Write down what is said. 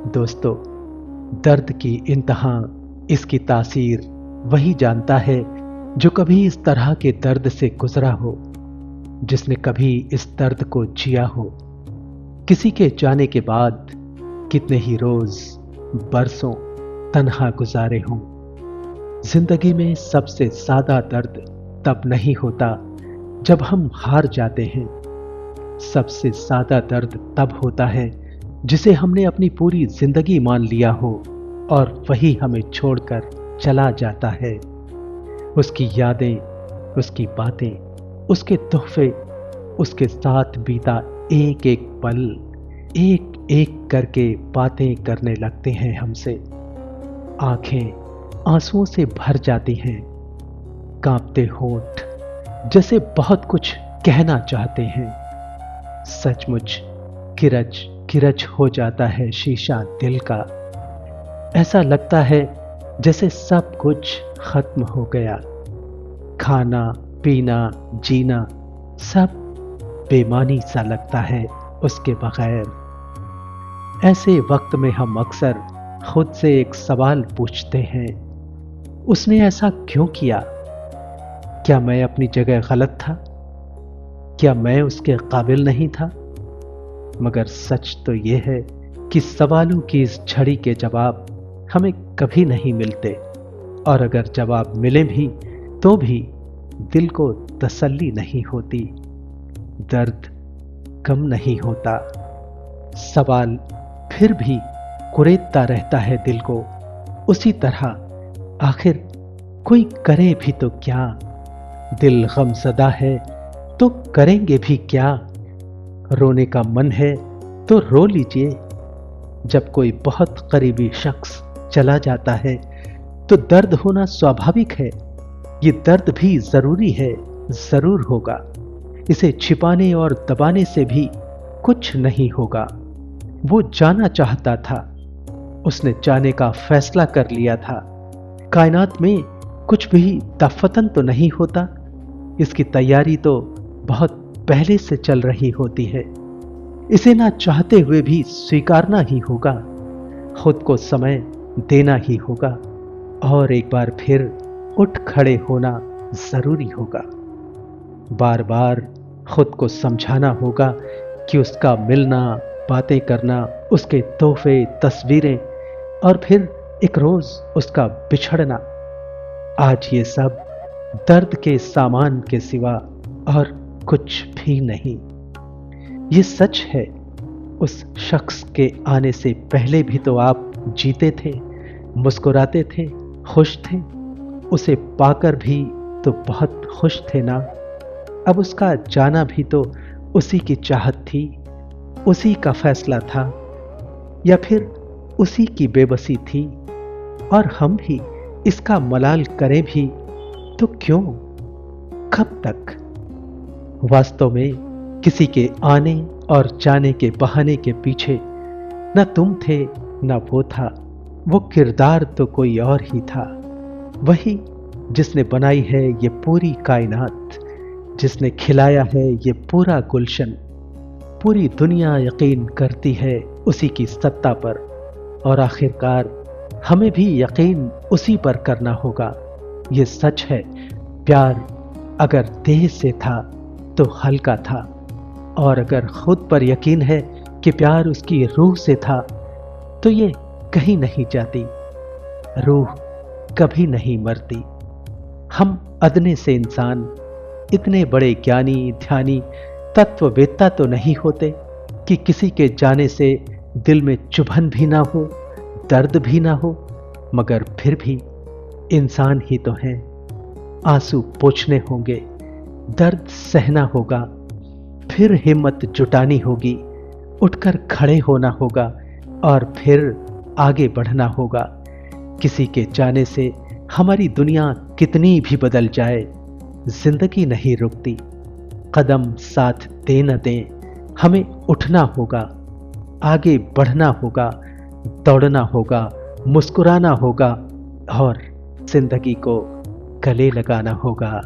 दोस्तों, दर्द की इंतहा, इसकी तासीर वही जानता है जो कभी इस तरह के दर्द से गुजरा हो, जिसने कभी इस दर्द को जिया हो। किसी के जाने के बाद कितने ही रोज, बरसों तन्हा गुजारे हों। जिंदगी में सबसे ज्यादा दर्द तब नहीं होता जब हम हार जाते हैं। सबसे ज्यादा दर्द तब होता है जिसे हमने अपनी पूरी जिंदगी मान लिया हो और वही हमें छोड़कर चला जाता है। उसकी यादें, उसकी बातें, उसके तोहफे, उसके साथ बीता एक एक पल, एक एक करके बातें करने लगते हैं हमसे। आंखें आंसुओं से भर जाती हैं, कांपते होंठ जैसे बहुत कुछ कहना चाहते हैं। सचमुच किरच किरच हो जाता है शीशा दिल का। ऐसा लगता है जैसे सब कुछ खत्म हो गया। खाना पीना जीना सब बेमानी सा लगता है उसके बगैर। ऐसे वक्त में हम अक्सर खुद से एक सवाल पूछते हैं, उसने ऐसा क्यों किया? क्या मैं अपनी जगह गलत था? क्या मैं उसके काबिल नहीं था? मगर सच तो यह है कि सवालों की इस झड़ी के जवाब हमें कभी नहीं मिलते, और अगर जवाब मिले भी तो भी दिल को तसल्ली नहीं होती, दर्द कम नहीं होता। सवाल फिर भी कुरेदता रहता है दिल को उसी तरह। आखिर कोई करे भी तो क्या? दिल गमज़दा है तो करेंगे भी क्या? रोने का मन है तो रो लीजिए। जब कोई बहुत करीबी शख्स चला जाता है तो दर्द होना स्वाभाविक है। ये दर्द भी जरूरी है, जरूर होगा। इसे छिपाने और दबाने से भी कुछ नहीं होगा। वो जाना चाहता था, उसने जाने का फैसला कर लिया था। कायनात में कुछ भी दफतन तो नहीं होता, इसकी तैयारी तो बहुत पहले से चल रही होती है। इसे ना चाहते हुए भी स्वीकारना ही होगा, खुद को समय देना ही होगा, और एक बार फिर उठ खड़े होना जरूरी होगा। बार बार खुद को समझाना होगा कि उसका मिलना, बातें करना, उसके तोहफे, तस्वीरें, और फिर एक रोज उसका बिछड़ना, आज ये सब दर्द के सामान के सिवा और कुछ भी नहीं। ये सच है, उस शख्स के आने से पहले भी तो आप जीते थे, मुस्कुराते थे, खुश थे। उसे पाकर भी तो बहुत खुश थे ना। अब उसका जाना भी तो उसी की चाहत थी, उसी का फैसला था, या फिर उसी की बेबसी थी। और हम भी इसका मलाल करें भी तो क्यों? कब तक? वास्तव में किसी के आने और जाने के बहाने के पीछे न तुम थे न वो था। वो किरदार तो कोई और ही था, वही जिसने बनाई है ये पूरी कायनात, जिसने खिलाया है ये पूरा गुलशन। पूरी दुनिया यकीन करती है उसी की सत्ता पर, और आखिरकार हमें भी यकीन उसी पर करना होगा। ये सच है, प्यार अगर देह से था तो हल्का था, और अगर खुद पर यकीन है कि प्यार उसकी रूह से था तो ये कहीं नहीं जाती। रूह कभी नहीं मरती। हम अदने से इंसान इतने बड़े ज्ञानी, ध्यानी, तत्ववेत्ता तो नहीं होते कि किसी के जाने से दिल में चुभन भी ना हो, दर्द भी ना हो, मगर फिर भी इंसान ही तो हैं। आंसू पोंछने होंगे, दर्द सहना होगा, फिर हिम्मत जुटानी होगी, उठकर खड़े होना होगा, और फिर आगे बढ़ना होगा। किसी के जाने से हमारी दुनिया कितनी भी बदल जाए, जिंदगी नहीं रुकती। कदम साथ दे न दें, हमें उठना होगा, आगे बढ़ना होगा, दौड़ना होगा, मुस्कुराना होगा, और जिंदगी को गले लगाना होगा।